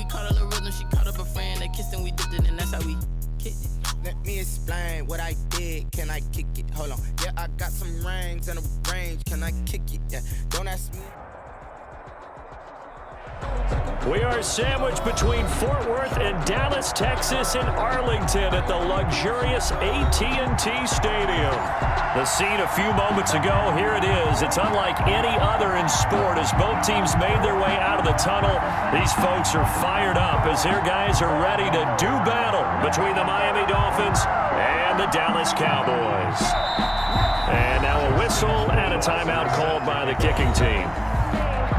we caught a little rhythm. She caught up a friend. They kissed and we dipped it, and that's how we kicked it. Let me explain what I did. Can I kick it? Hold on. Yeah, I got some rings and a range. Can I kick it? Yeah. Don't ask me. We are sandwiched between Fort Worth and Dallas, Texas, and Arlington at the luxurious AT&T Stadium. The scene a few moments ago, here it is. It's unlike any other in sport as both teams made their way out of the tunnel. These folks are fired up as their guys are ready to do battle between the Miami Dolphins and the Dallas Cowboys. And now a whistle and a timeout called by the kicking team.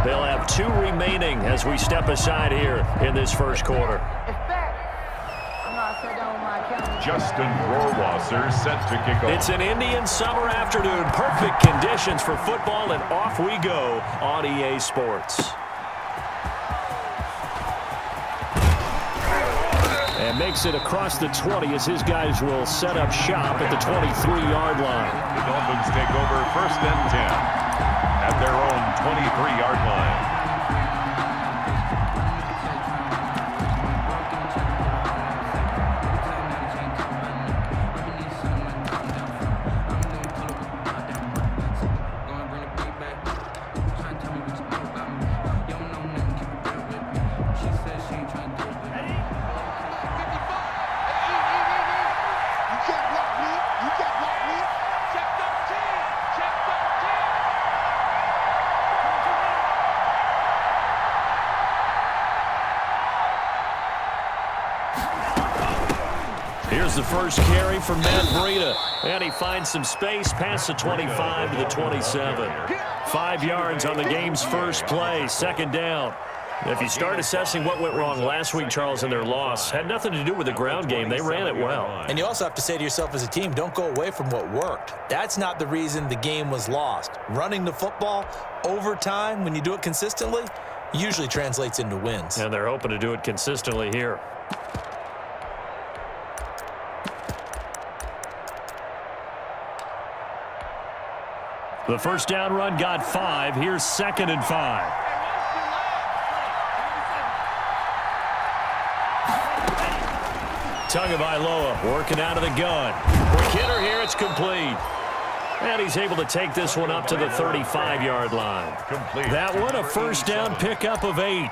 They'll have 2 remaining as we step aside here in this first quarter. Justin Rohrwasser set to kick off. It's an Indian summer afternoon. Perfect conditions for football, and off we go on EA Sports. And makes it across the 20 as his guys will set up shop at the 23-yard line. The Dolphins take over 1st and 10. At their own 23-yard line. Here's the first carry for Matt Breida, and he finds some space past the 25 to the 27. 5 yards on the game's first play, 2nd down. If you start assessing what went wrong last week, Charles, in their loss, had nothing to do with the ground game. They ran it well. And you also have to say to yourself as a team, don't go away from what worked. That's not the reason the game was lost. Running the football over time, when you do it consistently, usually translates into wins. And they're hoping to do it consistently here. The first down run got 5. Here's 2nd and 5. Tagovailoa working out of the gun. Quick hitter here. It's complete. And he's able to take this one up to the 35-yard line. That one a first down pickup of 8.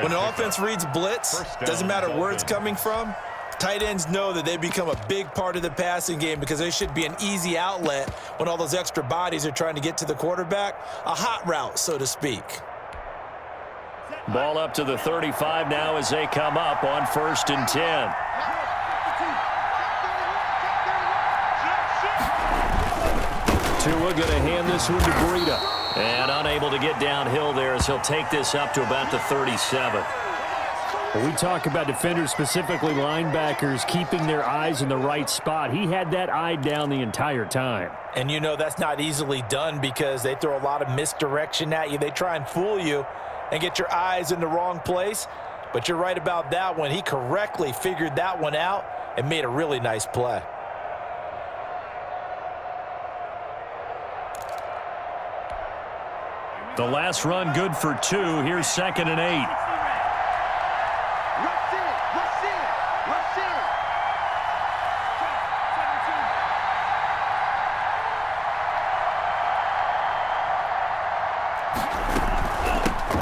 When an offense reads blitz, doesn't matter where it's coming from, tight ends know that they become a big part of the passing game because they should be an easy outlet when all those extra bodies are trying to get to the quarterback. A hot route, so to speak. Ball up to the 35 now as they come up on 1st and 10. Tua going to hand this one to Breida. And unable to get downhill there as he'll take this up to about the 37. When we talk about defenders, specifically linebackers, keeping their eyes in the right spot, he had that eye down the entire time. And you know that's not easily done because they throw a lot of misdirection at you. They try and fool you and get your eyes in the wrong place. But you're right about that one. He correctly figured that one out and made a really nice play. The last run good for 2. Here's 2nd and 8.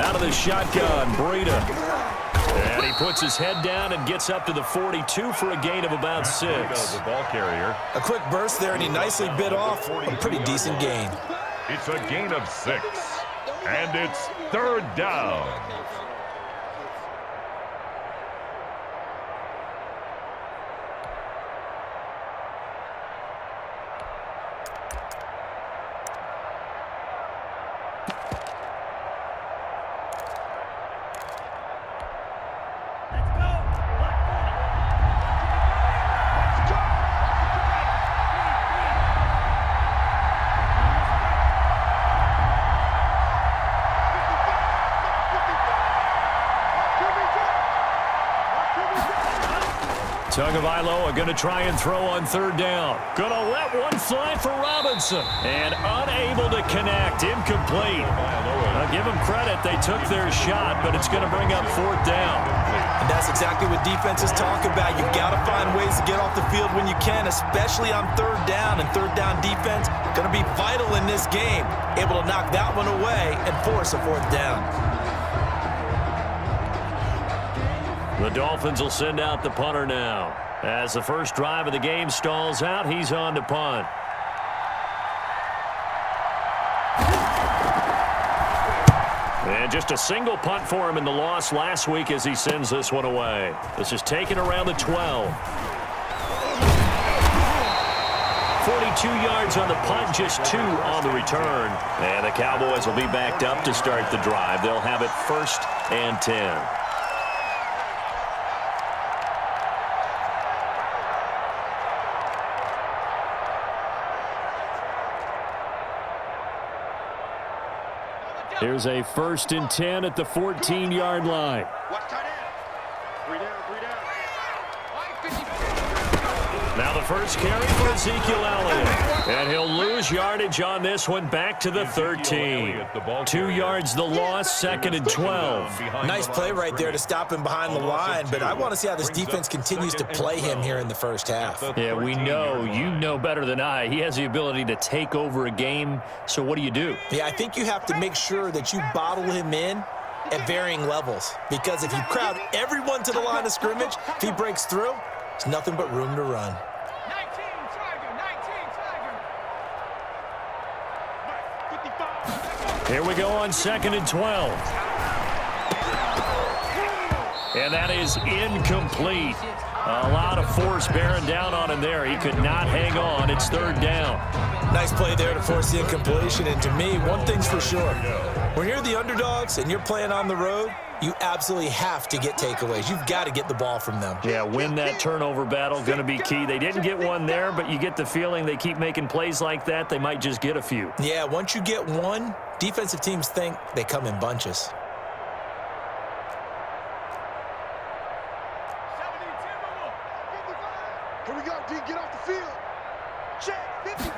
Out of the shotgun, Breida. And he puts his head down and gets up to the 42 for a gain of about 6. The ball carrier. A quick burst there, and he nicely bit off a pretty decent gain. It's a gain of 6. And it's 3rd down. Tagovailoa going to try and throw on third down. Going to let one fly for Robinson. And unable to connect. Incomplete. I'll give them credit. They took their shot, but it's going to bring up fourth down. And that's exactly what defenses talk about. You've got to find ways to get off the field when you can, especially on third down. And third down defense going to be vital in this game. Able to knock that one away and force a fourth down. The Dolphins will send out the punter now. As the first drive of the game stalls out, he's on to punt. And just a single punt for him in the loss last week as he sends this one away. This is taken around the 12. 42 yards on the punt, just 2 on the return. And the Cowboys will be backed up to start the drive. They'll have it 1st and 10. Here's a 1st and 10 at the 14-yard line. Now the first carry for Ezekiel Elliott. And he'll lose yardage on this one, back to the 13. 2 yards the loss, 2nd and 12. Nice play right there to stop him behind the line, but I want to see how this defense continues to play him here in the first half. Yeah, we know. You know better than I. He has the ability to take over a game, so what do? Yeah, I think you have to make sure that you bottle him in at varying levels, because if you crowd everyone to the line of scrimmage, if he breaks through, there's nothing but room to run. Here we go on 2nd and 12. And that is incomplete. A lot of force bearing down on him there. He could not hang on. It's 3rd down. Nice play there to force the incompletion. And to me, one thing's for sure. When you're the underdogs and you're playing on the road, you absolutely have to get takeaways. You've got to get the ball from them. Yeah, win that turnover battle, going to be key. They didn't get one there, but you get the feeling they keep making plays like that, they might just get a few. Yeah, once you get one, defensive teams think they come in bunches. Here we go, D, get off the field. Check, 50.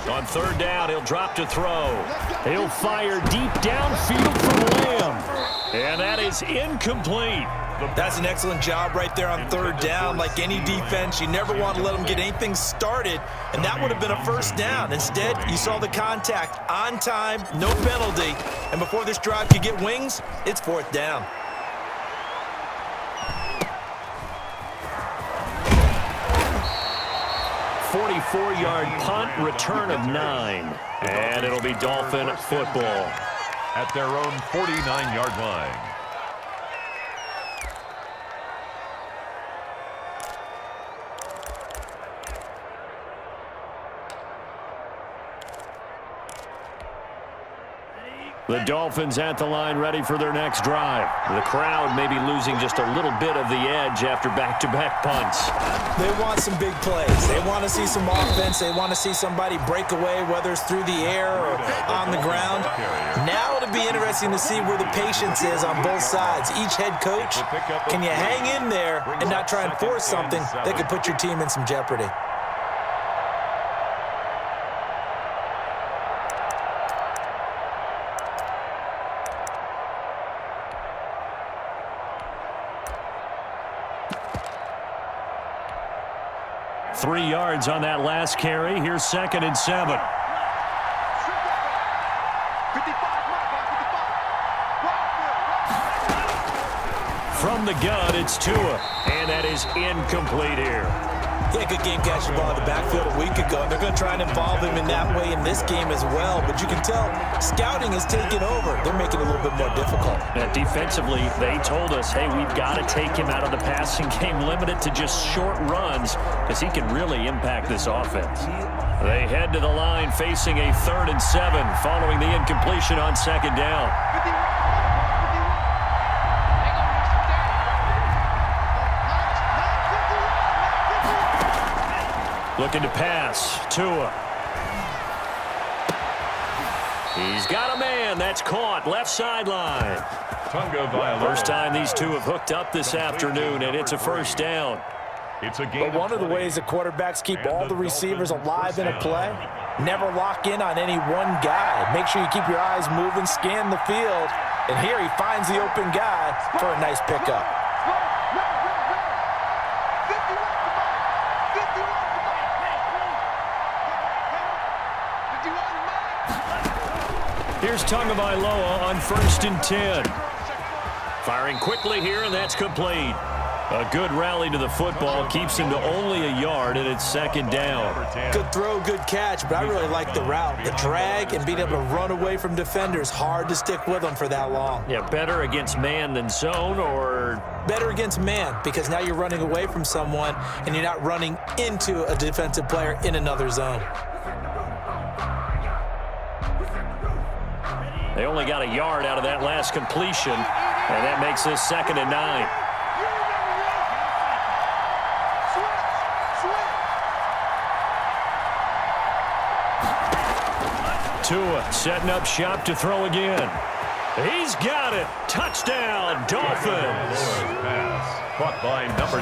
On 3rd down, he'll drop to throw. He'll fire deep downfield from Lamb. And that is incomplete. That's an excellent job right there on 3rd down. Like any defense, you never want to let them get anything started, and that would have been a 1st down. Instead, you saw the contact on time, no penalty, and before this drive could get wings, it's 4th down. .44-yard punt, return of 9. And it'll be Dolphin football. At their own 49-yard line. The Dolphins at the line, ready for their next drive. The crowd may be losing just a little bit of the edge after back-to-back punts. They want some big plays. They want to see some offense. They want to see somebody break away, whether it's through the air or on the ground. Now it'll be interesting to see where the patience is on both sides. Each head coach, can you hang in there and not try and force something that could put your team in some jeopardy? Three yards on that last carry. Here's 2nd and 7. From the gun, it's Tua. And that is incomplete here. Yeah, good game catching ball in the backfield a week ago. And they're going to try and involve him in that way in this game as well. But you can tell scouting is taking over. They're making it a little bit more difficult. Defensively, they told us, hey, we've got to take him out of the passing game, limit it to just short runs, because he can really impact this offense. They head to the line facing a 3rd and 7 following the incompletion on 2nd down. Looking to pass. Tua. He's got a man. That's caught. Left sideline. First time these two have hooked up this afternoon, and it's a first down. But one of the ways the quarterbacks keep all the receivers alive in a play, never lock in on any one guy. Make sure you keep your eyes moving, scan the field, and here he finds the open guy for a nice pickup. Here's Tagovailoa on 1st and 10. Firing quickly here, and that's complete. A good rally to the football keeps him to only a yard, and it's 2nd down. Good throw, good catch, but I really like the route. The drag and being able to run away from defenders, hard to stick with them for that long. Yeah, better against man than zone, or? Better against man, because now you're running away from someone, and you're not running into a defensive player in another zone. They only got a yard out of that last completion, and that makes this 2nd and 9. Tua setting up shop to throw again. He's got it. Touchdown, Dolphins.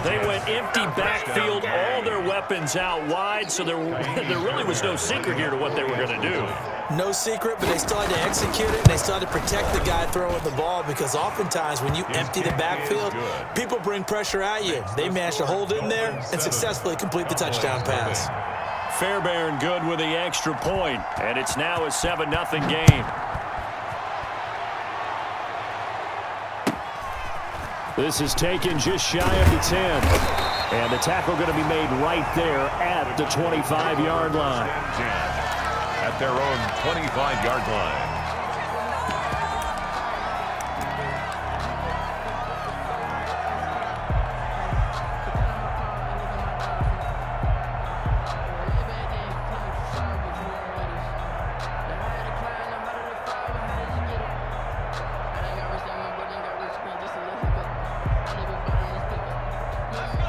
They went empty backfield, all their weapons out wide, so there really was no secret here to what they were going to do. No secret, but they still had to execute it, and they still had to protect the guy throwing the ball, because oftentimes when you empty the backfield, people bring pressure at you. They managed to hold in there and successfully complete the touchdown pass. Fairbairn good with the extra point, and it's now a 7-0 game. This is taken just shy of the 10. And the tackle going to be made right there at the 25-yard line. At their own 25-yard line.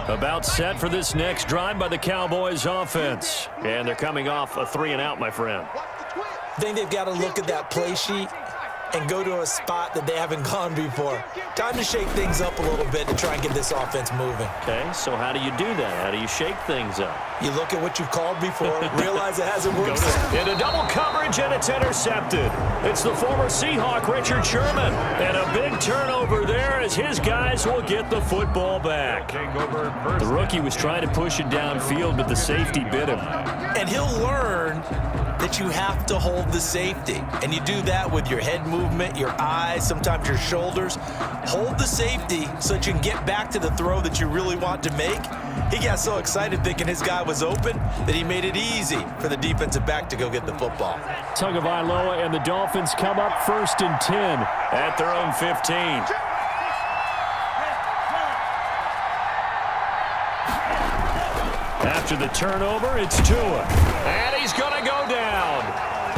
About set for this next drive by the Cowboys offense. And they're coming off a 3-and-out, my friend. I think they've got to look at that play sheet and go to a spot that they haven't gone before. Time to shake things up a little bit to try and get this offense moving. Okay, so how do you do that? How do you shake things up? You look at what you've called before, realize it hasn't worked. Into double coverage, and it's intercepted. It's the former Seahawk, Richard Sherman. And a big turnover there as his guys will get the football back. The rookie was trying to push it downfield, but the safety bit him. And he'll learn that you have to hold the safety. And you do that with your head movement, your eyes, sometimes your shoulders. Hold the safety so that you can get back to the throw that you really want to make. He got so excited thinking his guy was open that he made it easy for the defensive back to go get the football. Tagovailoa and the Dolphins come up 1st and 10 at their own 15. After the turnover, it's Tua. And he's going to go down.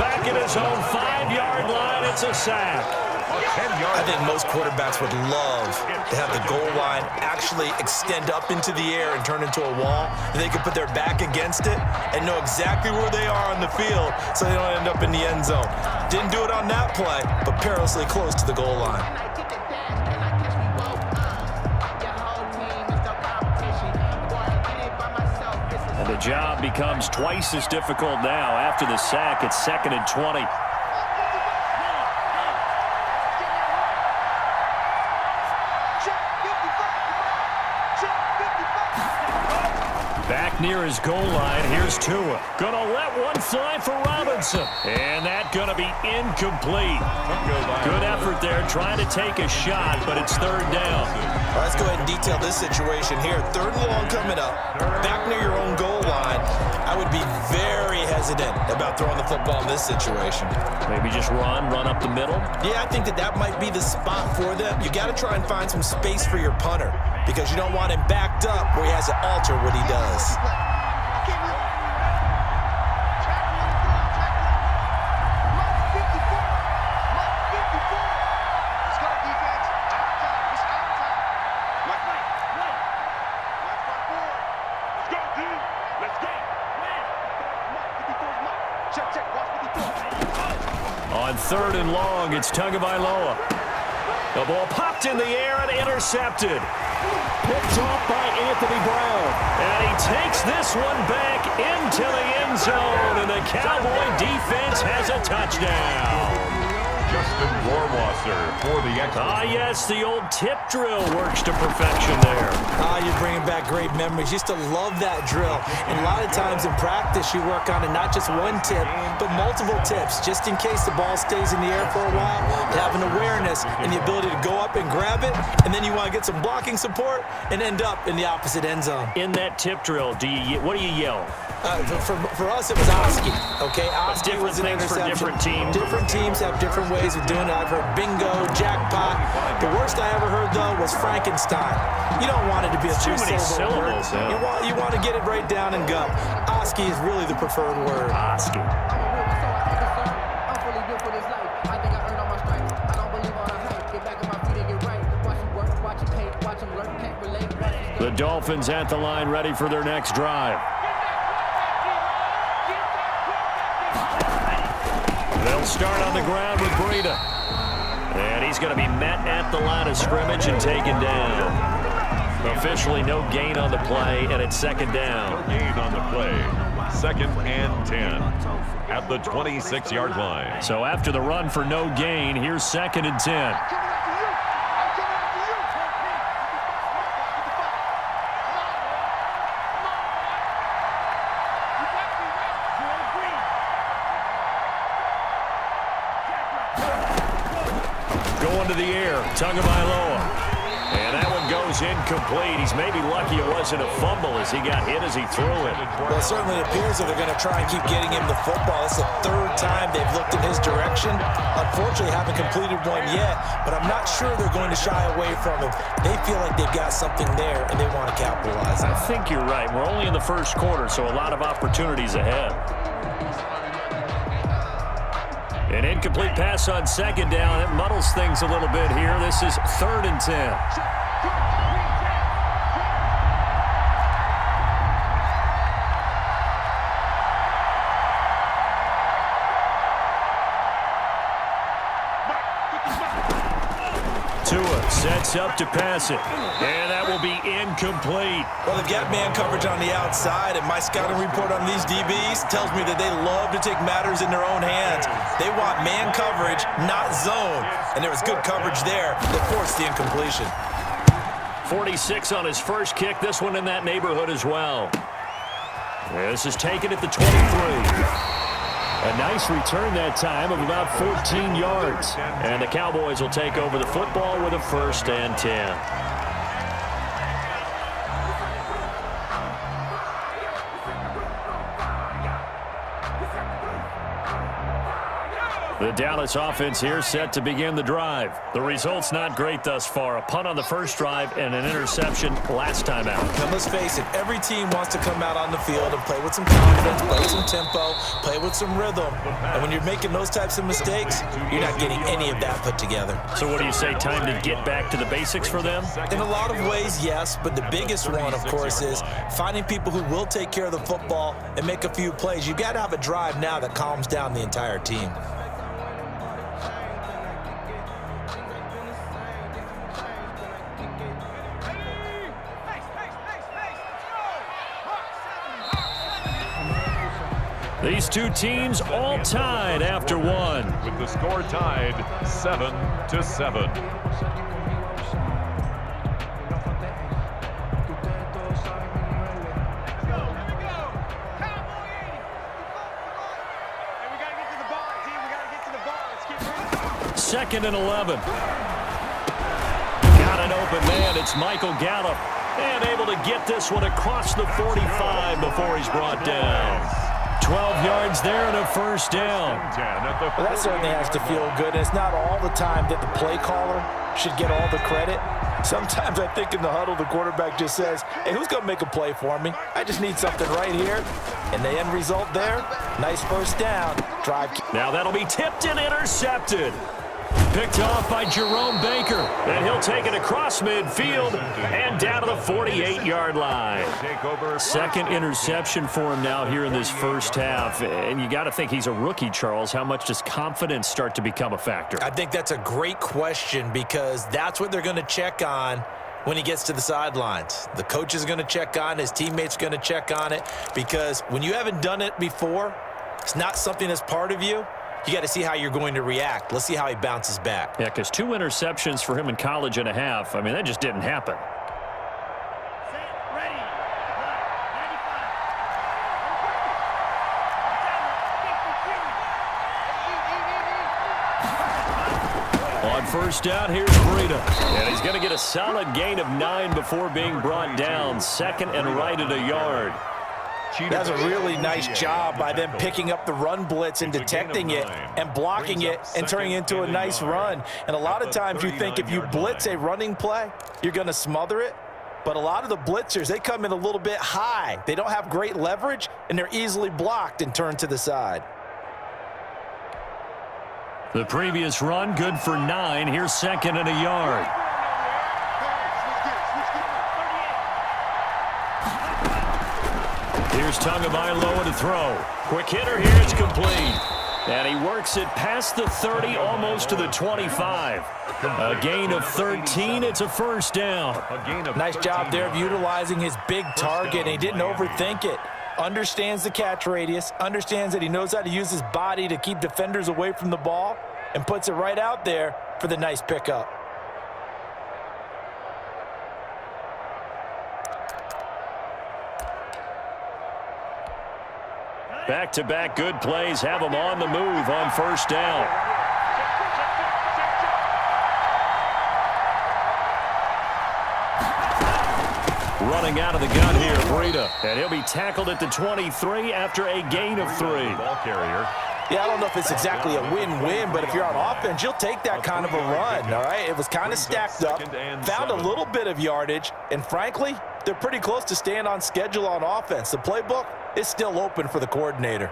Back at his own 5-yard line, it's a sack. I think most quarterbacks would love to have the goal line actually extend up into the air and turn into a wall, and they could put their back against it and know exactly where they are on the field so they don't end up in the end zone. Didn't do it on that play, but perilously close to the goal line. And the job becomes twice as difficult now. After the sack, it's 2nd and 20. Back near his goal line, here's Tua. Gonna let one fly for Robinson. And that gonna be incomplete. Good effort there, trying to take a shot, but it's 3rd down. All right, let's go ahead and detail this situation here. 3rd and long coming up, back near your own goal line. I would be very hesitant about throwing the football in this situation. Maybe just run up the middle? Yeah, I think that might be the spot for them. You got to try and find some space for your punter because you don't want him backed up where he has to alter what he does. 3rd and long. It's Tagovailoa. The ball popped in the air and intercepted. Picked off by Anthony Brown. And he takes this one back into the end zone, and the Cowboy defense has a touchdown. Justin Rohrwasser for the extra. Yes, the old tip drill works to perfection there. You're bringing back great memories. Used to love that drill. And a lot of times in practice, you work on it not just one tip, but multiple tips, just in case the ball stays in the air for a while, to have an awareness and the ability to go up and grab it, and then you want to get some blocking support and end up in the opposite end zone. In that tip drill, what do you yell? For us, it was Oski. Okay, Oski was an things interception. for different teams. Different teams have different ways of doing it. I've heard bingo, jackpot. The worst I ever heard, though, was Frankenstein. You don't want it to be a too many syllables. Yeah. You want to get it right down and go. Oski is really the preferred word. Oski. The Dolphins at the line, ready for their next drive. They'll start on the ground with Breida. And he's going to be met at the line of scrimmage and taken down. Officially no gain on the play, and it's 2nd down. No gain on the play. 2nd and 10 at the 26-yard line. So after the run for no gain, here's 2nd and 10. Going to the air, Tagovailoa. And that one goes incomplete. He's maybe lucky it wasn't a fumble as he got hit as he threw it. Well, it certainly appears that they're going to try and keep getting him the football. It's the 3rd time they've looked in his direction. Unfortunately, haven't completed one yet, but I'm not sure they're going to shy away from him. They feel like they've got something there, and they want to capitalize on it. I think you're right. We're only in the 1st quarter, so a lot of opportunities ahead. An incomplete pass on 2nd down. It muddles things a little bit here. This is 3rd and 10. Tua sets up to pass it. And that will be incomplete. Well, they've got man coverage on the outside, and my scouting report on these DBs tells me that they love to take matters in their own hands. They want man coverage, not zone. And there was good coverage there that forced the incompletion. 46 on his first kick. This one in that neighborhood as well. This is taken at the 23. A nice return that time of about 14 yards. And the Cowboys will take over the football with a 1st and 10. The Dallas offense here set to begin the drive. The result's not great thus far. A punt on the first drive and an interception last time out. Now, let's face it, every team wants to come out on the field and play with some confidence, play with some tempo, play with some rhythm. And when you're making those types of mistakes, you're not getting any of that put together. So what do you say, time to get back to the basics for them? In a lot of ways, yes, but the biggest one, of course, is finding people who will take care of the football and make a few plays. You've got to have a drive now that calms down the entire team. These two teams all tied after one. With the score tied 7-7. Second and 11. Got an open man. It's Michael Gallup. And able to get this one across the 45 before he's brought down. 12 yards there and a 1st down. Well, that certainly has to feel good. And it's not all the time that the play caller should get all the credit. Sometimes I think in the huddle, the quarterback just says, hey, who's going to make a play for me? I just need something right here. And the end result there, nice 1st down. Drive. Now that'll be tipped and intercepted. picked off by Jerome Baker. And he'll take it across midfield and down to the 48-yard line. Second interception for him now here in this first half. And you got to think he's a rookie, Charles. How much does confidence start to become a factor? I think that's a great question because that's what they're going to check on when he gets to the sidelines. The coach is going to check on, his teammates are going to check on it, because when you haven't done it before, it's not something that's part of you. You got to see how you're going to react. Let's see how he bounces back. Yeah, because 2 interceptions for him in college and a half. I mean, that just didn't happen. On first down, here's Breida. And he's going to get a solid gain of 9 before being brought down. Second and right at a yard. That's a really nice job by them picking up the run blitz and detecting it and blocking it and turning it into a nice run. And a lot of times you think if you blitz a running play, you're going to smother it. But a lot of the blitzers, they come in a little bit high. They don't have great leverage, and they're easily blocked and turned to the side. The previous run, good for 9. Here's second and a yard. Here's Tagovailoa to throw. Quick hitter here, it's complete. And he works it past the 30, almost to the 25. A gain of 13, it's a first down. Nice job there of utilizing his big target, and he didn't overthink it. Understands the catch radius, understands that he knows how to use his body to keep defenders away from the ball, and puts it right out there for the nice pickup. Back-to-back good plays have him on the move on first down. Running out of the gun here, Breida. And he'll be tackled at the 23 after a gain of 3. Ball carrier. Yeah, I don't know if it's exactly a win-win, but if you're on offense, you'll take that kind of a run, all right? It was kind of stacked up, found a little bit of yardage, and frankly, they're pretty close to staying on schedule on offense. The playbook is still open for the coordinator.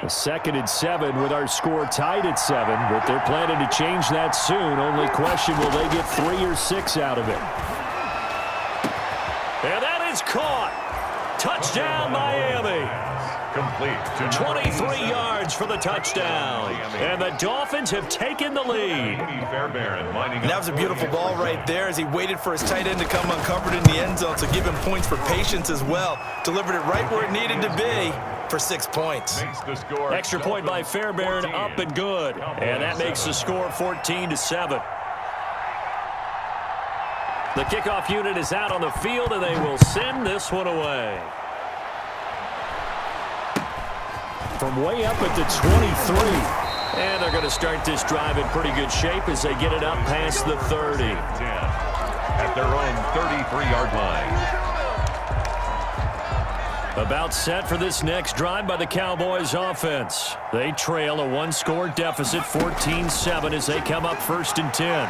Second and 7 with our score tied at 7, but they're planning to change that soon. Only question, will they get 3 or 6 out of it? And that is caught. Touchdown, Miami. Complete. 23 yards for the touchdown. And the Dolphins have taken the lead. And that was a beautiful ball right there as he waited for his tight end to come uncovered in the end zone, so give him points for patience as well. Delivered it right where it needed to be for 6 points. Extra point by Fairbairn, up and good. And that makes the score 14-7. The kickoff unit is out on the field, and they will send this one away. From way up at the 23. And they're going to start this drive in pretty good shape as they get it up past the 30. At their own 33-yard line. About set for this next drive by the Cowboys offense. They trail a 1-score deficit, 14-7, as they come up 1st and 10.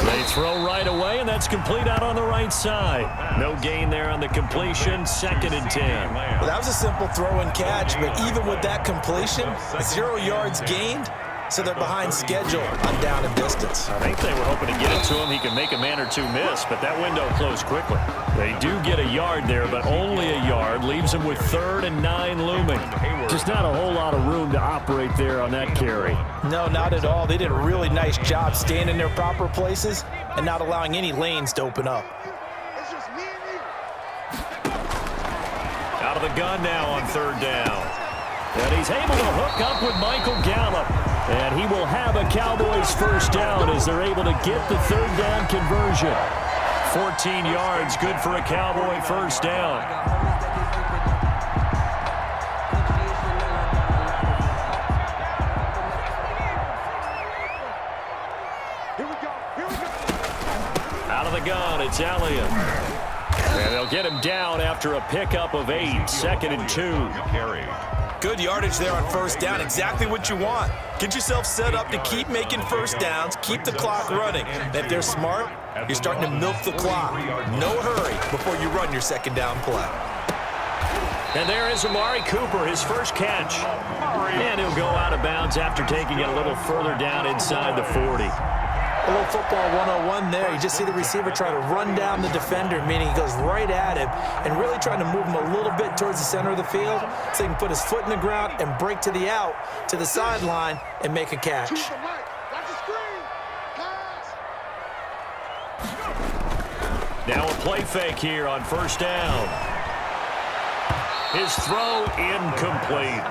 They throw right away, and that's complete out on the right side. No gain there on the completion, 2nd and 10. Well, that was a simple throw and catch, but even with that completion, 0 yards gained, so they're behind schedule on down and distance. I think they were hoping to get it to him. He can make a man or two miss, but that window closed quickly. They do get a yard there, but only a yard. Leaves them with 3rd and 9 looming. Just not a whole lot of room to operate there on that carry. No, not at all. They did a really nice job staying in their proper places and not allowing any lanes to open up. Out of the gun now on 3rd down. And he's able to hook up with Michael Gallup. And he will have a Cowboys first down as they're able to get the 3rd down conversion. 14 yards, good for a Cowboy first down. Out of the gun, it's Elliott. And they'll get him down after a pickup of 8, 2nd and 2. Good yardage there on first down, exactly what you want. Get yourself set up to keep making first downs, keep the clock running. And if they're smart, you're starting to milk the clock. No hurry before you run your second down play. And there is Amari Cooper, his first catch. And he'll go out of bounds after taking it a little further down inside the 40. A little football 101 there. You just see the receiver try to run down the defender, meaning he goes right at him and really trying to move him a little bit towards the center of the field so he can put his foot in the ground and break to the out, to the sideline, and make a catch. Now a play fake here on first down. His throw incomplete.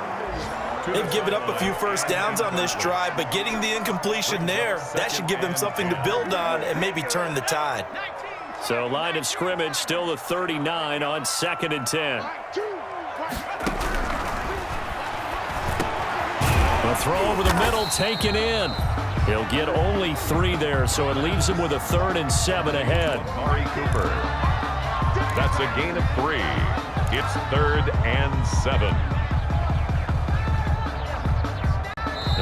They've given up a few first downs on this drive, but getting the incompletion there, that should give them something to build on and maybe turn the tide. So line of scrimmage still the 39 on 2nd and 10. A throw over the middle taken in. He'll get only 3 there, so it leaves him with a 3rd and 7 ahead. Amari Cooper. That's a gain of 3. It's 3rd and 7.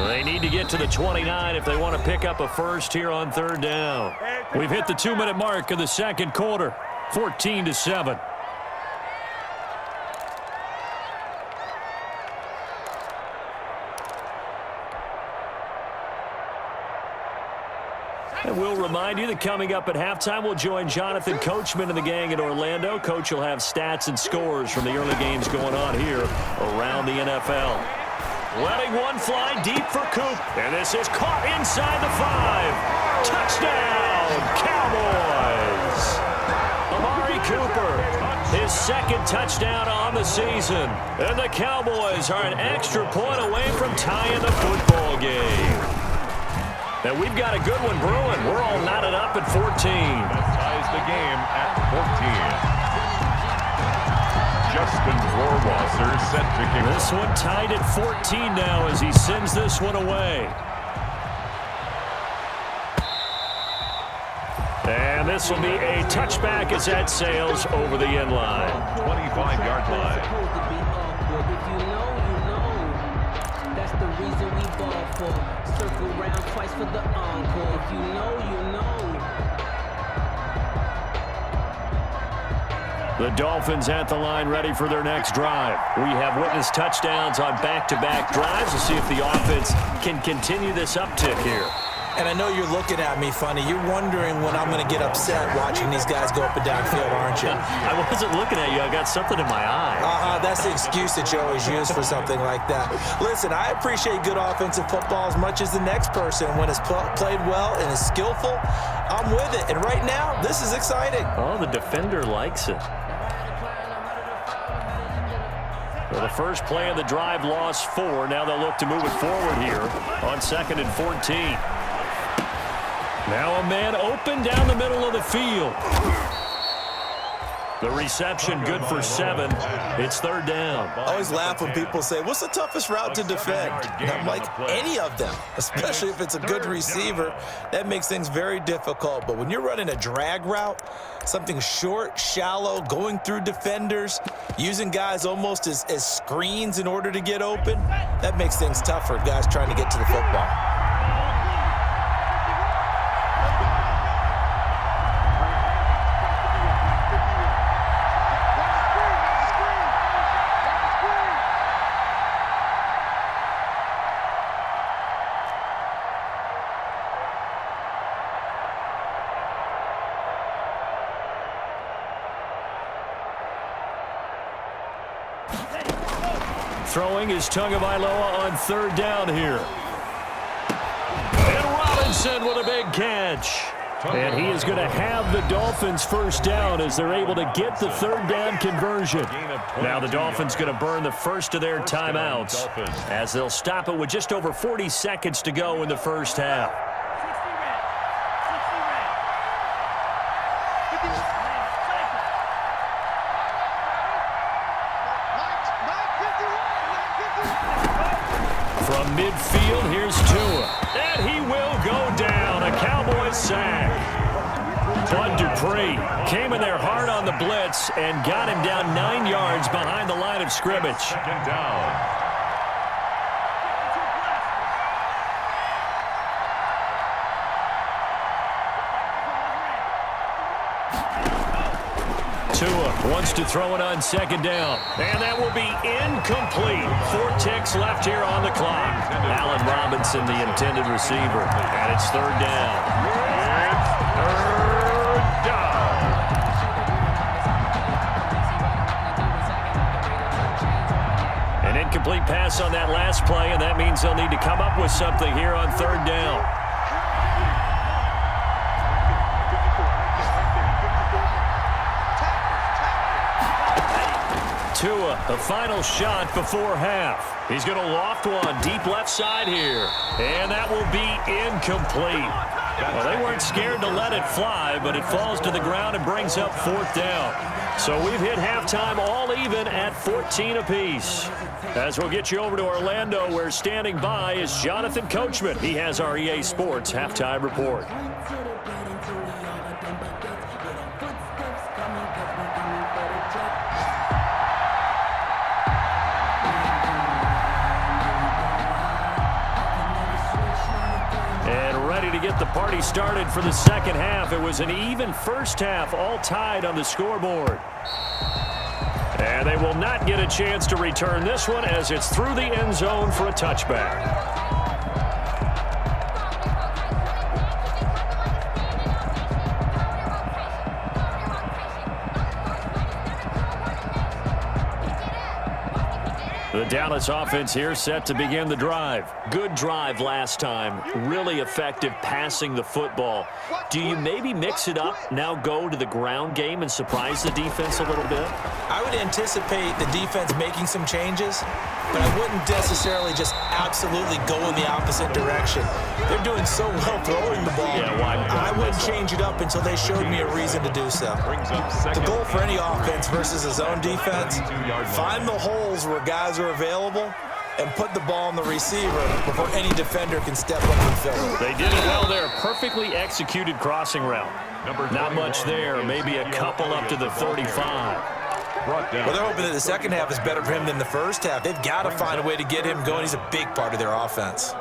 They need to get to the 29 if they want to pick up a first here on 3rd down. We've hit the 2-minute mark of the second quarter, 14-7. And we'll remind you that coming up at halftime, we'll join Jonathan Coachman and the gang in Orlando. Coach will have stats and scores from the early games going on here around the NFL. Letting one fly deep for Coop. And this is caught inside the 5. Touchdown, Cowboys. Amari Cooper, his 2nd touchdown on the season. And the Cowboys are an extra point away from tying the football game. And we've got a good one brewing. We're all knotted up at 14. That ties the game at 14. Justin Rohrwasser set to kick. This one tied at 14 now as he sends this one away. And this will be a touchback as that sails over the end line. 25-yard line. If you know, you know. That's the reason we ball for. Circle round twice for the encore. If you know, you know. The Dolphins at the line ready for their next drive. We have witnessed touchdowns on back-to-back drives. We'll see if the offense can continue this uptick here. And I know you're looking at me funny. You're wondering when I'm going to get upset watching these guys go up and down field, aren't you? I wasn't looking at you. I got something in my eye. That's the excuse that you always use for something like that. Listen, I appreciate good offensive football as much as the next person. When it's played well and is skillful, I'm with it. And right now, this is exciting. Oh, the defender likes it. Well, the first play of the drive lost 4. Now they'll look to move it forward here on 2nd and 14. Now a man open down the middle of the field. The reception good for 7. It's 3rd down. I always laugh when people say, what's the toughest route to defend? And I'm like, any of them, especially if it's a good receiver. That makes things very difficult. But when you're running a drag route, something short, shallow, going through defenders, using guys almost as screens in order to get open, that makes things tough for guys trying to get to the football. Throwing is Tagovailoa on 3rd down here. And Robinson with a big catch. And he is going to have the Dolphins first down as they're able to get the 3rd down conversion. Now the Dolphins going to burn the first of their timeouts as they'll stop it with just over 40 seconds to go in the first half. From midfield, here's Tua. And he will go down. A Cowboys sack. Bud Dupree came in there hard on the blitz and got him down 9 yards behind the line of scrimmage. Second down. Tua wants to throw it on second down. And that will be incomplete. 4 ticks left here on the clock. Allen Robinson, the intended receiver. And it's third down. It's third down. An incomplete pass on that last play, and that means they'll need to come up with something here on third down. Tua, the final shot before half. He's going to loft one deep left side here. And that will be incomplete. Well, they weren't scared to let it fly, but it falls to the ground and brings up fourth down. So we've hit halftime all even at 14 apiece. As we'll get you over to Orlando, where standing by is Jonathan Coachman. He has our EA Sports halftime report. To get the party started for the second half. It was an even first half, all tied on the scoreboard. And they will not get a chance to return this one as it's through the end zone for a touchback. The Dallas offense here set to begin the drive. Good drive last time. Really effective passing the football. Do you maybe mix it up, now go to the ground game and surprise the defense a little bit? I would anticipate the defense making some changes, but I wouldn't necessarily just absolutely go in the opposite direction. They're doing so well throwing the ball. Yeah, why? I wouldn't change it up until they showed me a reason to do so. The goal for any offense versus a zone defense, find the holes where guys are available and put the ball on the receiver before any defender can step up and fill it. They did it well there. Perfectly executed crossing route. Not much there. Maybe a couple up to the 35. Well, they're hoping that the second half is better for him than the first half. They've got to find a way to get him going. He's a big part of their offense.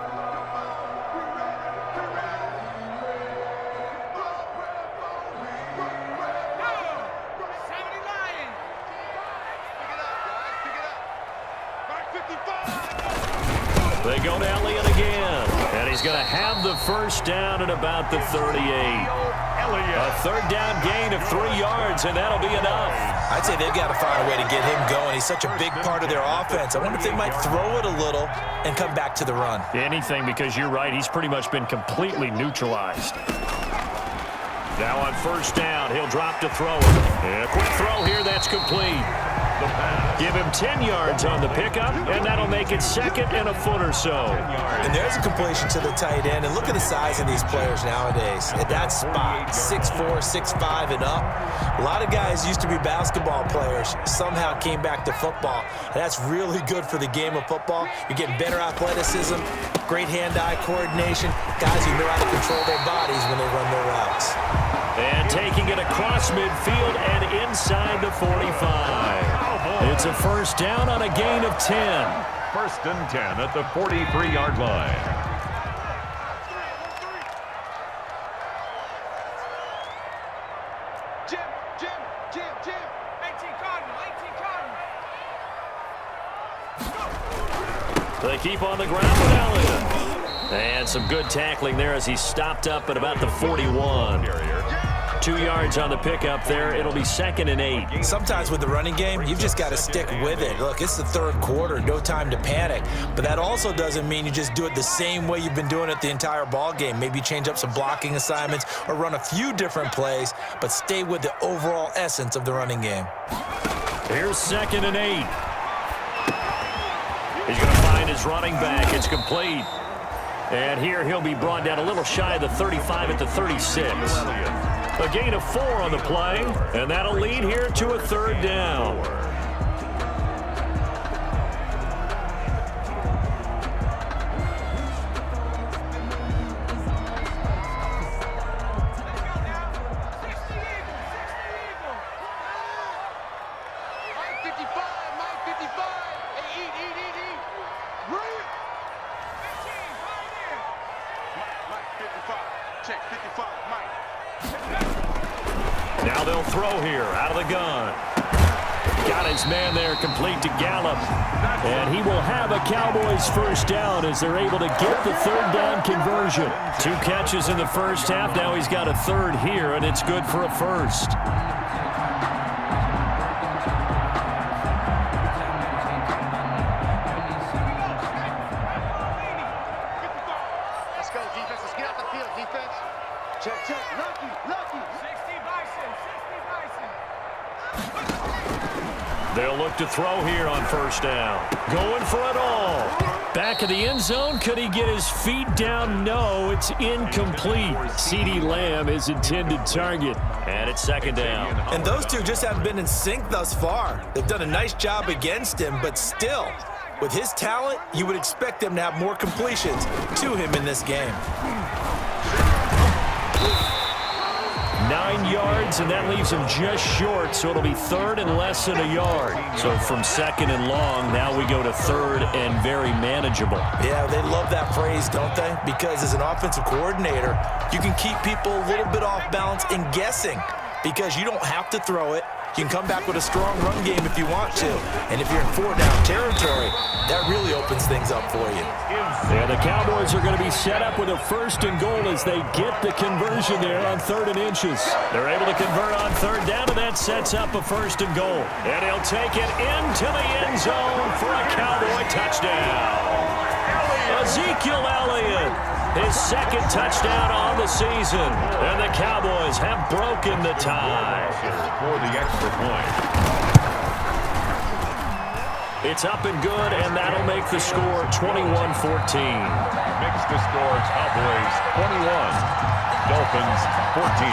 They go to Elliott again, and he's going to have the first down at about the 38. A third down gain of 3 yards, and that'll be enough. I'd say they've got to find a way to get him going. He's such a big part of their offense. I wonder if they might throw it a little and come back to the run. Anything, because you're right, he's pretty much been completely neutralized. Now on first down, he'll drop to throw it. And a quick throw here, that's complete. Give him 10 yards on the pickup, and that'll make it second and a foot or so. And there's a completion to the tight end. And look at the size of these players nowadays. At that spot, 6'4", 6'5", and up. A lot of guys used to be basketball players, somehow came back to football. And that's really good for the game of football. You're getting better athleticism, great hand-eye coordination, guys who know how to control their bodies when they run their routes. And taking it across midfield and inside the 45. It's a first down on a gain of 10. First and 10 at the 43-yard line. Jim. 18 Cardinal. They keep on the ground with Elliott. And some good tackling there as he stopped up at about the 41. 2 yards on the pickup there. It'll be 2nd and 8. Sometimes with the running game, you've just got to stick with it. Look, it's the third quarter, no time to panic. But that also doesn't mean you just do it the same way you've been doing it the entire ball game. Maybe change up some blocking assignments or run a few different plays, but stay with the overall essence of the running game. Here's 2nd and 8. He's going to find his running back. It's complete. And here he'll be brought down a little shy of the 35 at the 36. A gain of 4 on the play, and that'll lead here to a third down. Check 55, Mike. Now they'll throw here out of the gun. Got his man there complete to Gallup. And he will have a Cowboys first down as they're able to get the third down conversion. 2 catches in the first half. Now he's got a third here, and it's good for a first. Let's go, defense. Let's get out the field, defense. Check, check. Lucky, lucky. 60 Bison, 60 Bison. They'll look to throw here on first down. Going for it all. Back of the end zone. Could he get his feet down? No, it's incomplete. CeeDee Lamb is intended target. And it's second down. And those two just haven't been in sync thus far. They've done a nice job against him, but still, with his talent, you would expect them to have more completions to him in this game. 9 yards, and that leaves him just short, so it'll be third and less than a yard. So from second and long, now we go to third and very manageable. Yeah, they love that phrase, don't they? Because as an offensive coordinator, you can keep people a little bit off balance and guessing because you don't have to throw it. You can come back with a strong run game if you want to. And if you're in 4-down territory, that really opens things up for you. Yeah, the Cowboys are going to be set up with a first and goal as they get the conversion there on 3rd and inches. They're able to convert on 3rd down, and that sets up a first and goal. And he'll take it into the end zone for a Cowboy touchdown. Ezekiel Elliott, his second touchdown on the season. And the Cowboys have broken the tie. For the extra point. It's up and good, and that'll make the score 21-14. Makes the score Cowboys 21, Dolphins 14.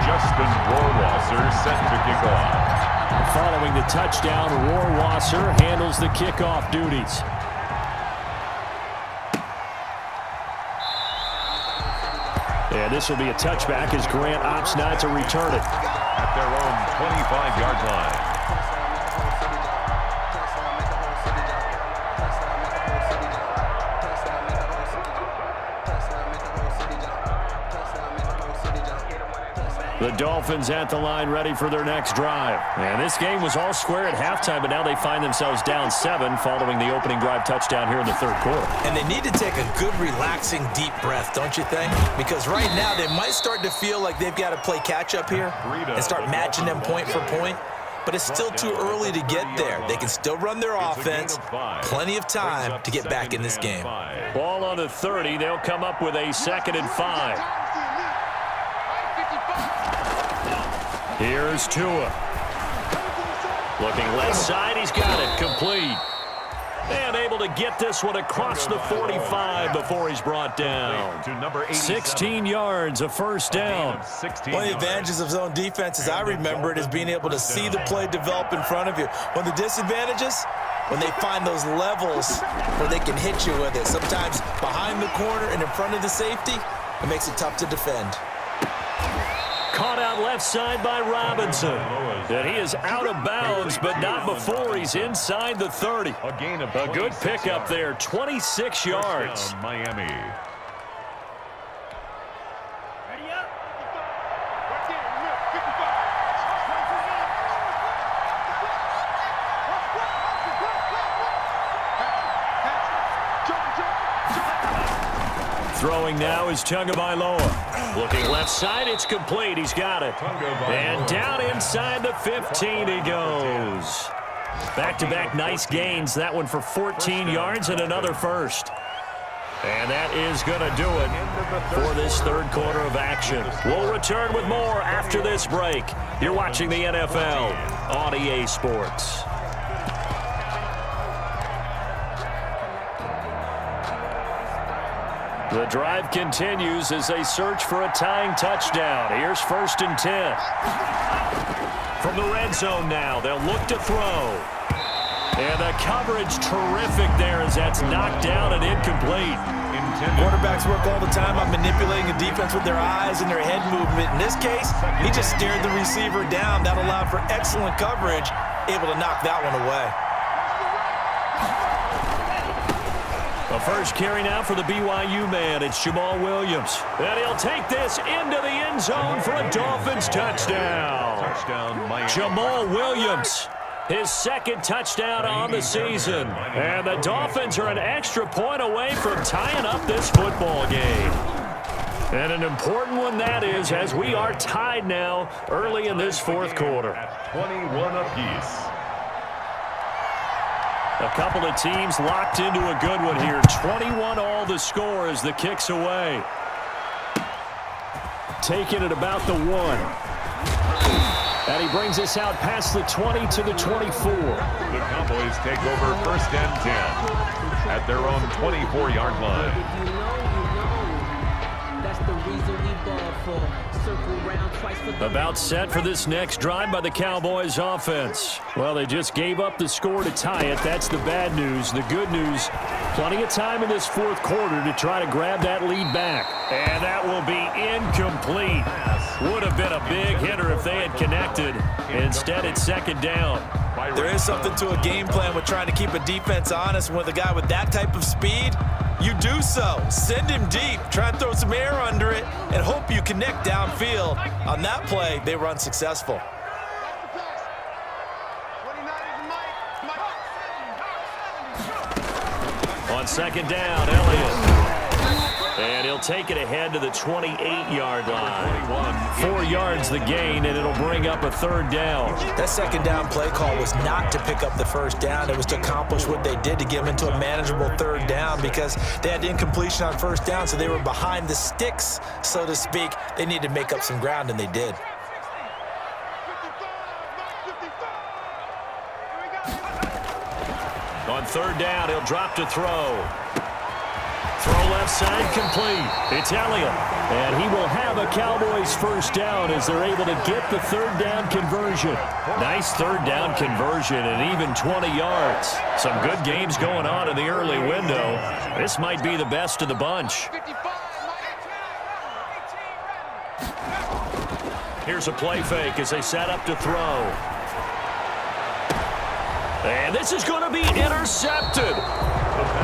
Justin Rohrwasser set to kick off. Following the touchdown, Rohrwasser handles the kickoff duties. And this will be a touchback as Grant opts not to return it. At their own 25-yard line. The Dolphins at the line ready for their next drive. And this game was all square at halftime, but now they find themselves down 7 following the opening drive touchdown here in the 3rd quarter. And they need to take a good, relaxing, deep breath, don't you think? Because right now they might start to feel like they've got to play catch-up here and start matching them point for point. But it's still too early to get there. They can still run their offense. Plenty of time to get back in this game. Ball on the 30. They'll come up with a 2nd and 5. Here's Tua. Looking left side, he's got it, complete. And able to get this one across the 45 before he's brought down. 16 yards, a first down. One of the advantages of zone defense, as I remember it, is being able to see the play develop in front of you. One of the disadvantages, when they find those levels where they can hit you with it, sometimes behind the corner and in front of the safety, it makes it tough to defend. Caught out left side by Robinson. And he is out of bounds, but not before he's inside the 30. A good pickup there, 26 yards. Miami. Throwing now is Tagovailoa. Looking left side, it's complete. He's got it. And down inside the 15 he goes. Back-to-back nice gains. That one for 14 yards and another first. And that is going to do it for this 3rd quarter of action. We'll return with more after this break. You're watching the NFL on EA Sports. The drive continues as they search for a tying touchdown. Here's 1st and 10. From the red zone now, they'll look to throw. And the coverage terrific there as that's knocked down and incomplete. Quarterbacks work all the time on manipulating the defense with their eyes and their head movement. In this case, he just stared the receiver down. That allowed for excellent coverage, able to knock that one away. A first carry now for the BYU man. It's Jamal Williams. And he'll take this into the end zone for a Dolphins touchdown. Jamal Williams, his second touchdown on the season. And the Dolphins are an extra point away from tying up this football game. And an important one that is, as we are tied now early in this fourth quarter. 21 apiece. A couple of teams locked into a good one here. 21 all the score as the kick's away. Taking it about the 1. And he brings us out past the 20 to the 24. The Cowboys take over first and 10 at their own 24-yard line. If you know, that's the reason we ball for. Circle round twice for the About set for this next drive by the Cowboys offense. Well, they just gave up the score to tie it. That's the bad news. The good news, plenty of time in this fourth quarter to try to grab that lead back. And that will be incomplete. Would have been a big hitter if they had connected. Instead, it's second down. There is something to a game plan with trying to keep a defense honest. With a guy with that type of speed, you do so. Send him deep. Try and throw some air under it and hope you connect downfield. On that play, they were unsuccessful. On second down, Elliott. And he'll take it ahead to the 28-yard line. 4 yards the gain, and it'll bring up a third down. That second down play call was not to pick up the first down. It was to accomplish what they did to get them into a manageable third down because they had incompletion on first down, so they were behind the sticks, so to speak. They needed to make up some ground, and they did. On third down, he'll drop to throw. Throw left side complete. It's Elliott. And he will have a Cowboys first down as they're able to get the third down conversion. Nice third down conversion and even 20 yards. Some good games going on in the early window. This might be the best of the bunch. Here's a play fake as they set up to throw. And this is going to be intercepted.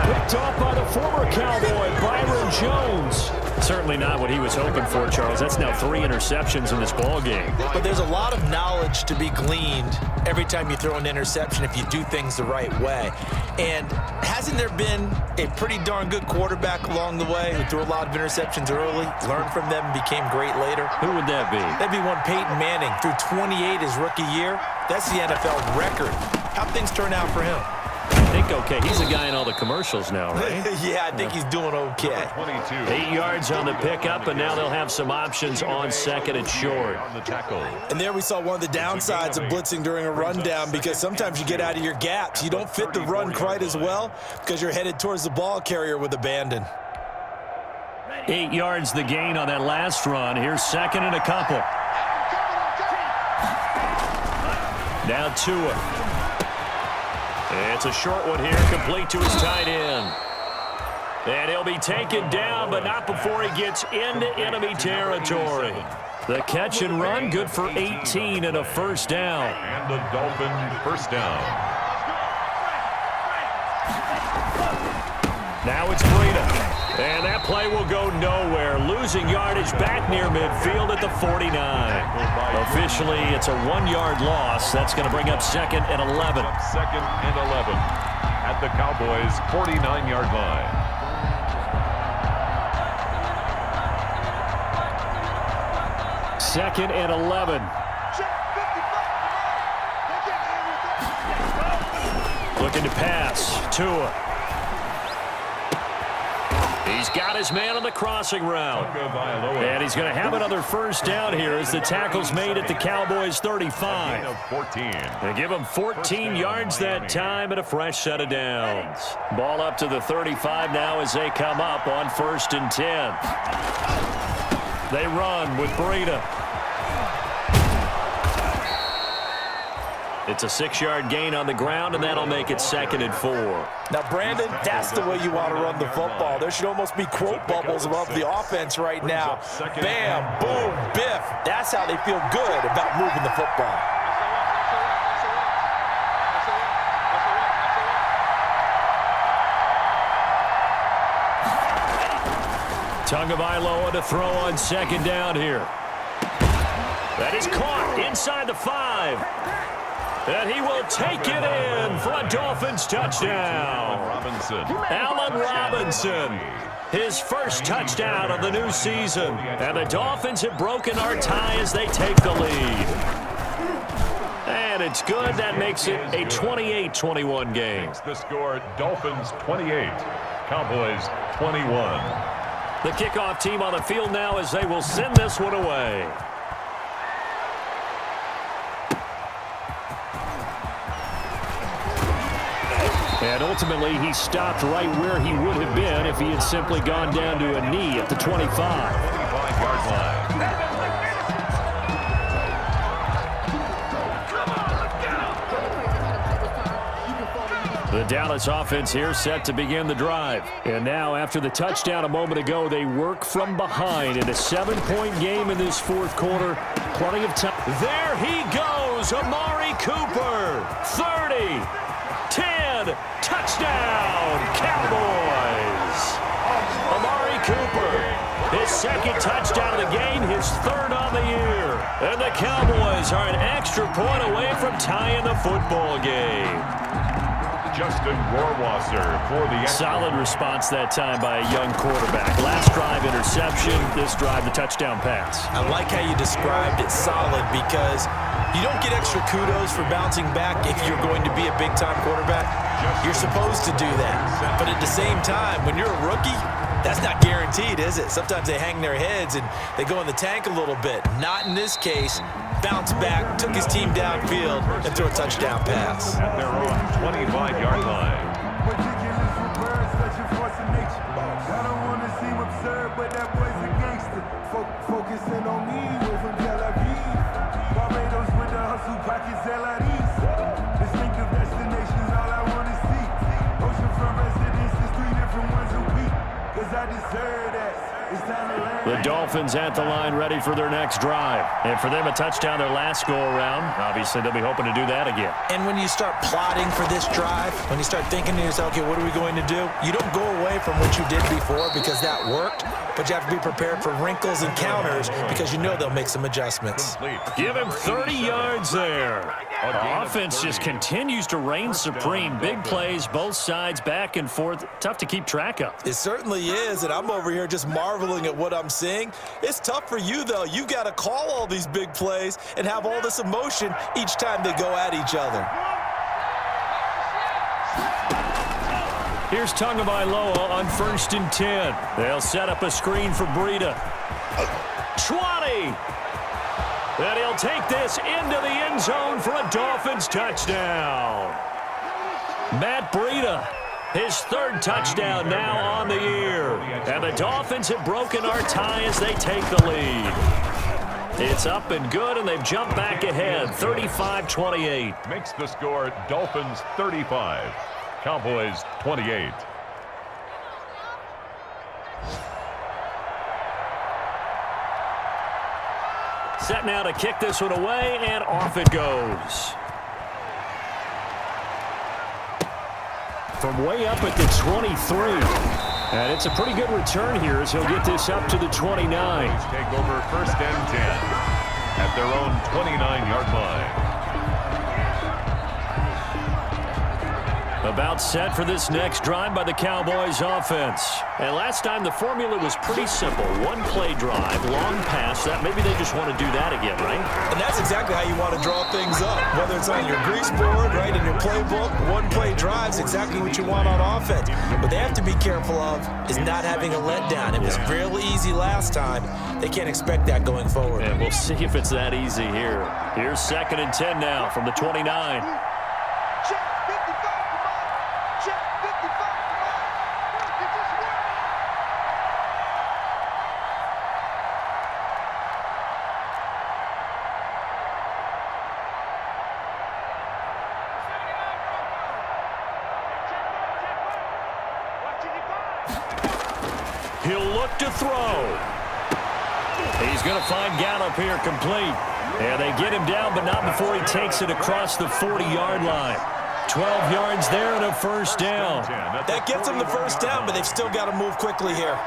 Picked off by the former Cowboy, Byron Jones. Certainly not what he was hoping for, Charles. That's now 3 interceptions in this ball game. But there's a lot of knowledge to be gleaned every time you throw an interception if you do things the right way. And hasn't there been a pretty darn good quarterback along the way who threw a lot of interceptions early, learned from them, and became great later? Who would that be? That'd be one Peyton Manning. Threw 28 his rookie year. That's the NFL record. How'd things turn out for him? I think okay. He's a guy in all the commercials now, right? Yeah, I think he's doing okay. 8 yards on the pickup, and now they'll have some options on second and short. And there we saw one of the downsides of blitzing during a rundown because sometimes you get out of your gaps. You don't fit the run quite as well because you're headed towards the ball carrier with abandon. 8 yards the gain on that last run. Here's second and a couple. Now Tua. It's a short one here, complete to his tight end. And he'll be taken down, but not before he gets into enemy territory. The catch and run, good for 18 and a first down. And the Dolphin first down. Now it's Breida. And that play will go nowhere. Losing yardage back near midfield at the 49. Officially, it's a 1-yard loss. That's going to bring up second and 11. Second and 11 at the Cowboys' 49-yard line. Second and 11. Looking to pass. Tua. He's got his man on the crossing route. And he's going to have another first down here as the tackle's made at the Cowboys' 35. They give him 14 yards that time and a fresh set of downs. Ball up to the 35 now as they come up on first and 10. They run with Breida. It's a 6-yard gain on the ground, and that'll make it second and 4. Now, Brandon, that's the way you want to run the football. There should almost be quote bubbles above the offense right now. Bam, boom, biff. That's how they feel good about moving the football. Tagovailoa to throw on second down here. That is caught inside the 5. And he will take it in for a Dolphins touchdown. Allen Robinson, his first touchdown of the new season. And the Dolphins have broken our tie as they take the lead. And it's good. That makes it a 28-21 game. The score, Dolphins 28, Cowboys 21. The kickoff team on the field now as they will send this one away. And ultimately, he stopped right where he would have been if he had simply gone down to a knee at the 25. 25-yard line. The Dallas offense here set to begin the drive. And now, after the touchdown a moment ago, they work from behind in a 7-point game in this fourth quarter. Plenty of time. There he goes, Amari Cooper. 30, 10, touchdown, Cowboys. Amari Cooper, his second touchdown of the game, his third on the year. And the Cowboys are an extra point away from tying the football game. Justin Rohrwasser for the solid response that time by a young quarterback. Last drive interception, this drive the touchdown pass. I like how you described it solid because you don't get extra kudos for bouncing back if you're going to be a big-time quarterback. You're supposed to do that. But at the same time, when you're a rookie, that's not guaranteed, is it? Sometimes they hang their heads and they go in the tank a little bit. Not in this case. Bounced back, took his team downfield, and threw a touchdown pass. At their own 25-yard line. I don't want to seem absurd, but that boy's a gangster. Focusing on me, we're from Tel Aviv. Barbados with the hustle, pockets LREs. Distinctive destinations, all I want to see. Oceanfront residences, 3 different ones a week. Cause I deserve that. It's time to land. The Dolphins at the line ready for their next drive. And for them, a touchdown their last go-around. Obviously, they'll be hoping to do that again. And when you start plotting for this drive, when you start thinking to yourself, okay, what are we going to do? You don't go away from what you did before because that worked, but you have to be prepared for wrinkles and counters because you know they'll make some adjustments. Give him 30 yards there. The offense just continues to reign supreme. Big plays, both sides, back and forth. Tough to keep track of. It certainly is, and I'm over here just marveling at what I'm seeing. It's tough for you, though. You got to call all these big plays and have all this emotion each time they go at each other. Here's Tagovailoa on 1st and 10. They'll set up a screen for Breida. 20. And he'll take this into the end zone for a Dolphins touchdown. Matt Breida, his third touchdown now on the year. And the Dolphins have broken our tie as they take the lead. It's up and good, and they've jumped back ahead, 35-28. Makes the score Dolphins 35, Cowboys 28. Set now to kick this one away, and off it goes. From way up at the 23. And it's a pretty good return here as he'll get this up to the 29. Take over 1st and 10 at their own 29-yard line. About set for this next drive by the Cowboys offense. And last time the formula was pretty simple. One play drive, long pass. That maybe they just want to do that again, right? And that's exactly how you want to draw things up. Whether it's on your grease board, right, in your playbook, one play drive is exactly what you want on offense. What they have to be careful of is not having a letdown. It was real easy last time. They can't expect that going forward. And we'll see if it's that easy here. Here's 2nd and 10 now from the 29. He'll look to throw. He's going to find Gallup here complete. And they get him down, but not before he takes it across the 40-yard line. 12 yards there and a 1st down. That gets them the 1st down, but they've still got to move quickly here.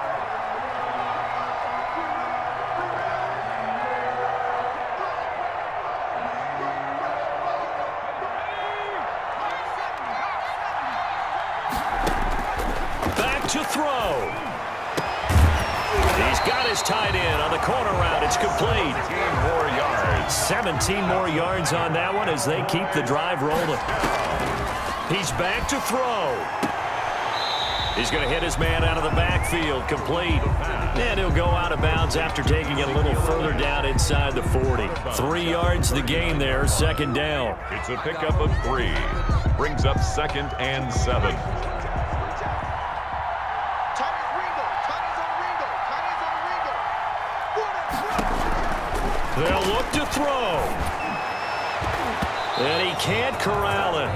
back to throw. He's got his tight end on the corner route. It's complete. 17 more yards on that one as they keep the drive rolling. He's back to throw. He's going to hit his man out of the backfield. Complete. And he'll go out of bounds after taking it a little further down inside the 40. 3 yards the gain there, second down. It's a pickup of 3. Brings up 2nd and 7. They'll look to throw. And he can't corral it.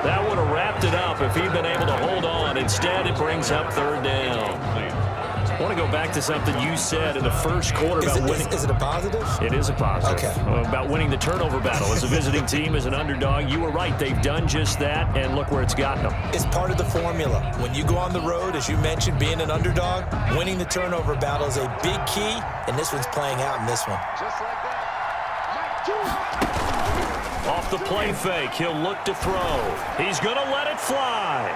That would have wrapped it up if he'd been able to hold on. Instead, it brings up third down. I want to go back to something you said in the first quarter about winning. Is it a positive? It is a positive. Okay. About winning the turnover battle. As a visiting team, as an underdog, you were right. They've done just that, and look where it's gotten them. It's part of the formula. When you go on the road, as you mentioned, being an underdog, winning the turnover battle is a big key, and this one's playing out in this one. Just like that. Off the play fake, he'll look to throw. He's going to let it fly.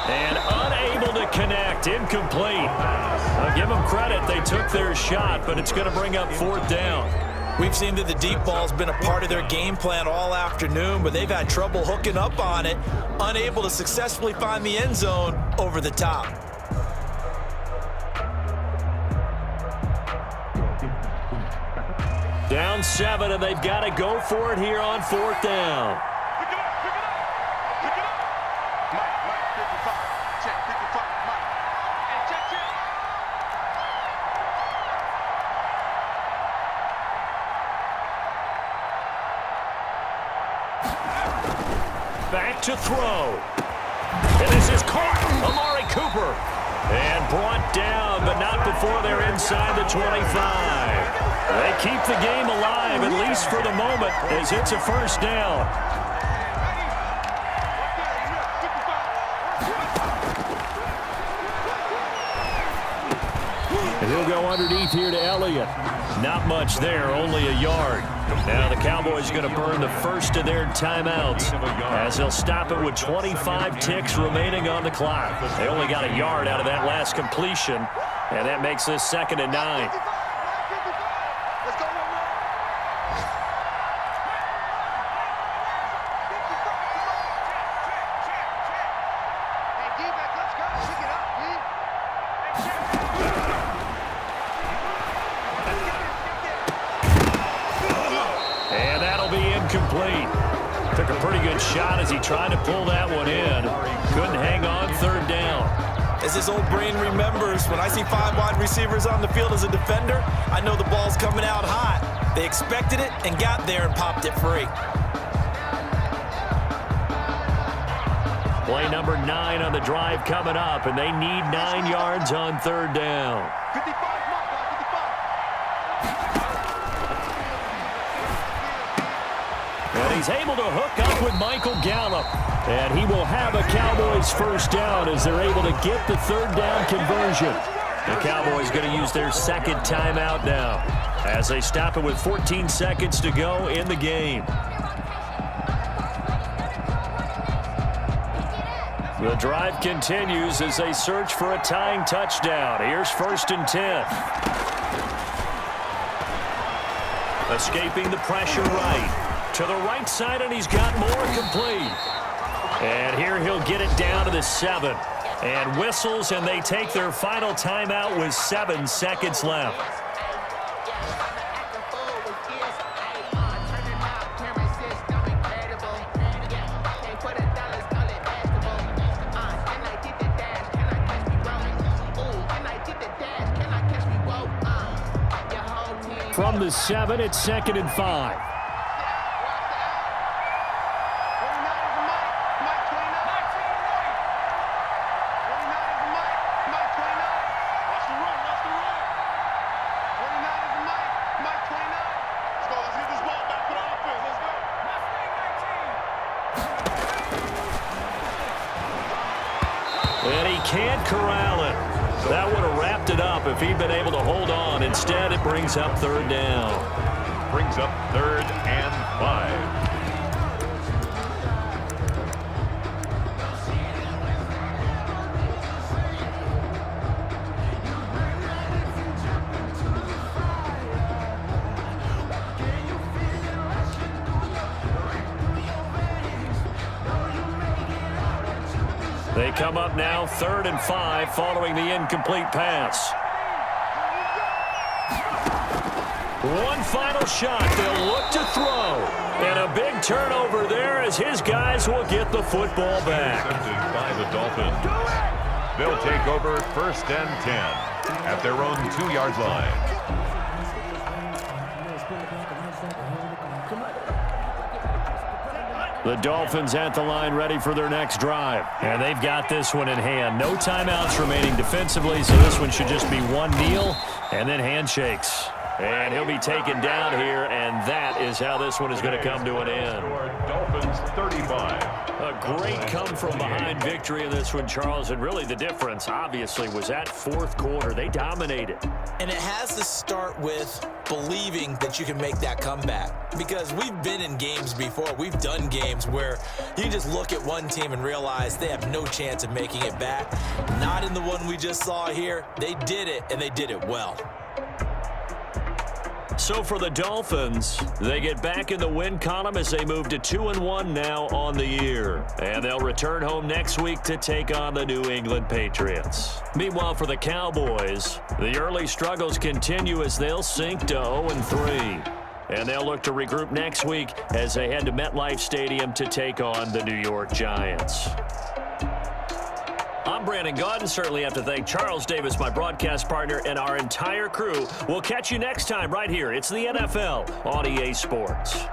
And unable to connect, incomplete. I'll give them credit, they took their shot, but it's going to bring up fourth down. We've seen that the deep ball's been a part of their game plan all afternoon, but they've had trouble hooking up on it, unable to successfully find the end zone over the top. Down 7, and they've got to go for it here on fourth down. Back to throw. And this is caught. Amari Cooper. And brought down, but not before they're inside the 25. They keep the game alive, at least for the moment, as it's a first down. And he'll go underneath here to Elliott. Not much there, only a yard. Now the Cowboys are going to burn the first of their timeouts as they'll stop it with 25 ticks remaining on the clock. They only got a yard out of that last completion, and that makes this 2nd and 9. Complete. Took a pretty good shot as he tried to pull that one in. Couldn't hang on third down. As his old brain remembers, when I see 5 wide receivers on the field as a defender, I know the ball's coming out hot. They expected it and got there and popped it free. Play number 9 on the drive coming up, and they need 9 yards on third down. 55. And he's able to hook up with Michael Gallup. And he will have a Cowboys first down as they're able to get the third down conversion. The Cowboys going to use their second timeout now as they stop it with 14 seconds to go in the game. The drive continues as they search for a tying touchdown. Here's 1st and 10. Escaping the pressure right. To the right side, and he's got more complete. And here he'll get it down to the 7. And whistles, and they take their final timeout with 7 seconds left. From the 7, it's 2nd and 5. And he can't corral it. That would have wrapped it up if he'd been able to hold on. Instead, it brings up third down. Brings up 3rd and 5. They come up now 3rd and 5 following the incomplete pass. One final shot. They'll look to throw. And a big turnover there as his guys will get the football back. Intercepted by the Dolphins. They'll take over 1st and 10 at their own 2-yard line. The Dolphins at the line ready for their next drive. And they've got this one in hand. No timeouts remaining defensively, so this one should just be one kneel and then handshakes. And he'll be taken down here, and that is how this one is going to come to an end. Dolphins 35. A great come-from-behind victory in this one, Charles, and really the difference, obviously, was that 4th quarter. They dominated. And it has to start with believing that you can make that comeback. Because we've been in games before. We've done games where you just look at one team and realize they have no chance of making it back. Not in the one we just saw here. They did it, and they did it well. So for the Dolphins, they get back in the win column as they move to 2-1 now on the year. And they'll return home next week to take on the New England Patriots. Meanwhile, for the Cowboys, the early struggles continue as they'll sink to 0-3. And they'll look to regroup next week as they head to MetLife Stadium to take on the New York Giants. I'm Brandon Gaudin. Certainly have to thank Charles Davis, my broadcast partner, and our entire crew. We'll catch you next time right here. It's the NFL on EA Sports.